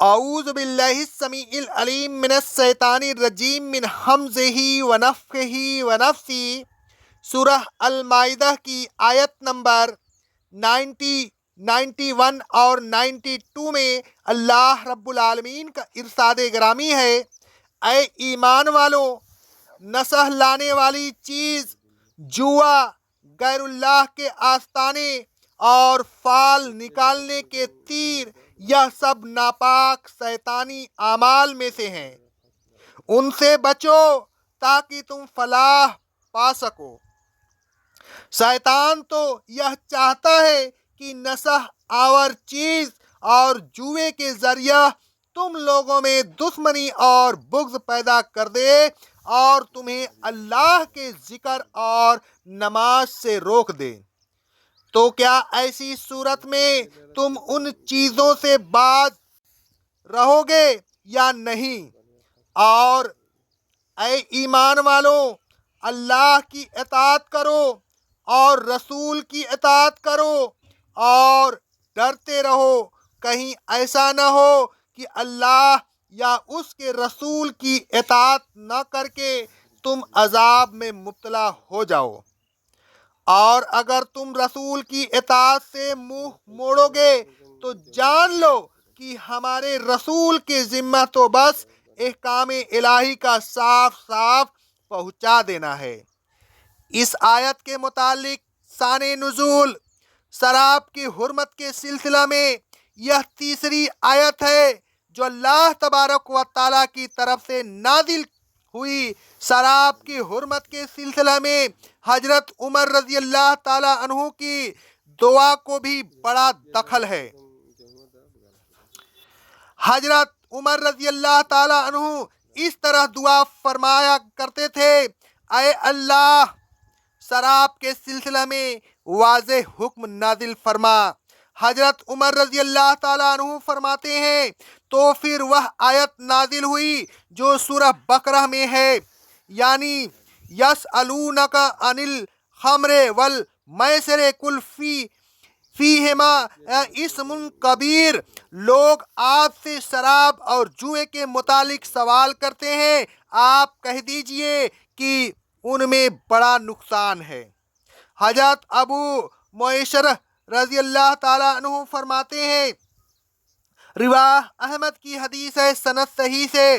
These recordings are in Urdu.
اعوذ باللہ السمیع العلیم من الشیطان الرجیم من حمزہ ونفخہ ونفثہ۔ سورہ المائدہ کی آیت نمبر 90، 91 اور 92 میں اللہ رب العالمین کا ارشاد گرامی ہے، اے ایمان والو، نصح لانے والی چیز، جوا، غیر اللہ کے آستانے اور فال نکالنے کے تیر، یہ سب ناپاک شیطانی اعمال میں سے ہیں، ان سے بچو تاکہ تم فلاح پا سکو۔ شیطان تو یہ چاہتا ہے کہ نصح آور چیز اور جوئے کے ذریعہ تم لوگوں میں دشمنی اور بغض پیدا کر دے اور تمہیں اللہ کے ذکر اور نماز سے روک دے۔ تو کیا ایسی صورت میں تم ان چیزوں سے باز رہو گے یا نہیں؟ اور اے ایمان والو، اللہ کی اطاعت کرو اور رسول کی اطاعت کرو اور ڈرتے رہو، کہیں ایسا نہ ہو کہ اللہ یا اس کے رسول کی اطاعت نہ کر کے تم عذاب میں مبتلا ہو جاؤ۔ اور اگر تم رسول کی اطاعت سے منہ موڑو گے تو جان لو کہ ہمارے رسول کے ذمہ تو بس احکام الہی کا صاف صاف پہنچا دینا ہے۔ اس آیت کے متعلق شان نزول، شراب کی حرمت کے سلسلہ میں یہ تیسری آیت ہے جو اللہ تبارک و تعالیٰ کی طرف سے نازل ہوئی۔ شراب کی حرمت کے سلسلہ میں حضرت عمر رضی اللہ تعالیٰ عنہ کی دعا کو بھی بڑا دخل ہے۔ حضرت عمر رضی اللہ تعالیٰ عنہ اس طرح دعا فرمایا کرتے تھے، اے اللہ، شراب کے سلسلہ میں واضح حکم نازل فرما۔ حضرت عمر رضی اللہ تعالیٰ عنہ فرماتے ہیں، تو پھر وہ آیت نازل ہوئی جو سورہ بقرہ میں ہے، یعنی یسألونک عن الخمر والمیسر قل فیہما اسم کبیر۔ لوگ آپ سے شراب اور جوئے کے متعلق سوال کرتے ہیں، آپ کہہ دیجئے کہ ان میں بڑا نقصان ہے۔ حضرت ابو معیشرہ رضی اللہ تعالیٰ عنہ فرماتے ہیں، رواہ احمد کی حدیث ہے سند صحیح سے،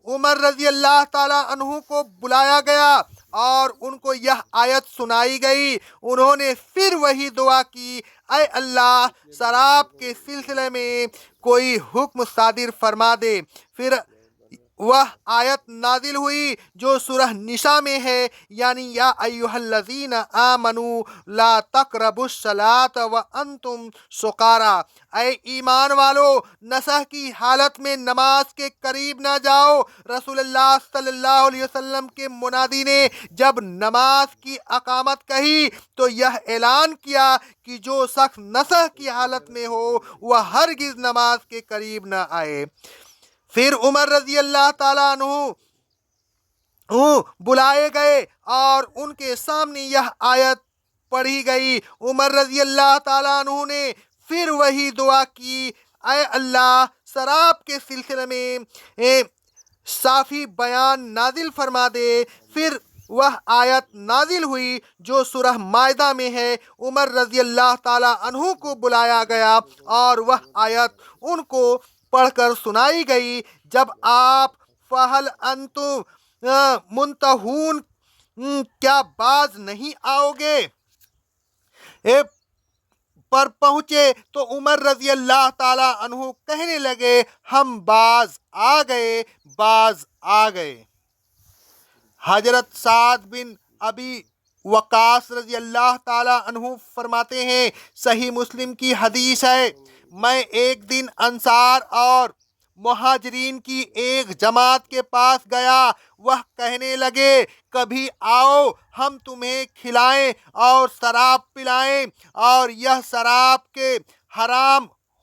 عمر رضی اللہ تعالیٰ عنہ کو بلایا گیا اور ان کو یہ آیت سنائی گئی۔ انہوں نے پھر وہی دعا کی، اے اللہ، شراب کے سلسلے میں کوئی حکم صادر فرما دے۔ پھر وہ آیت نازل ہوئی جو سورہ نساء میں ہے، یعنی یا ایھا الذین آمنوا لا تقربوا الصلاۃ وانتم سکارا۔ اے ایمان والو، نشہ کی حالت میں نماز کے قریب نہ جاؤ۔ رسول اللہ صلی اللہ علیہ وسلم کے منادی نے جب نماز کی اقامت کہی تو یہ اعلان کیا کہ جو شخص نشہ کی حالت میں ہو وہ ہرگز نماز کے قریب نہ آئے۔ پھر عمر رضی اللہ تعالیٰ عنہ بلائے گئے اور ان کے سامنے یہ آیت پڑھی گئی۔ عمر رضی اللہ تعالیٰ عنہ نے پھر وہی دعا کی، اے اللہ، شراب کے سلسلے میں صافی بیان نازل فرما دے۔ پھر وہ آیت نازل ہوئی جو سورہ مائدہ میں ہے، عمر رضی اللہ تعالیٰ عنہ کو بلایا گیا اور وہ آیت ان کو پڑھ کر سنائی گئی، جب آپ فہل انتم منتہون، کیا باز نہیں آؤ گے پر پہنچے تو عمر رضی اللہ تعالیٰ عنہ کہنے لگے، ہم باز آ گئے، باز آ گئے۔ حضرت سعد بن ابی وقاص رضی اللہ تعالیٰ عنہ فرماتے ہیں، صحیح مسلم کی حدیث ہے، میں ایک دن انصار اور مہاجرین کی ایک جماعت کے پاس گیا، وہ کہنے لگے، کبھی آؤ ہم تمہیں کھلائیں اور شراب پلائیں، اور یہ شراب کے حرام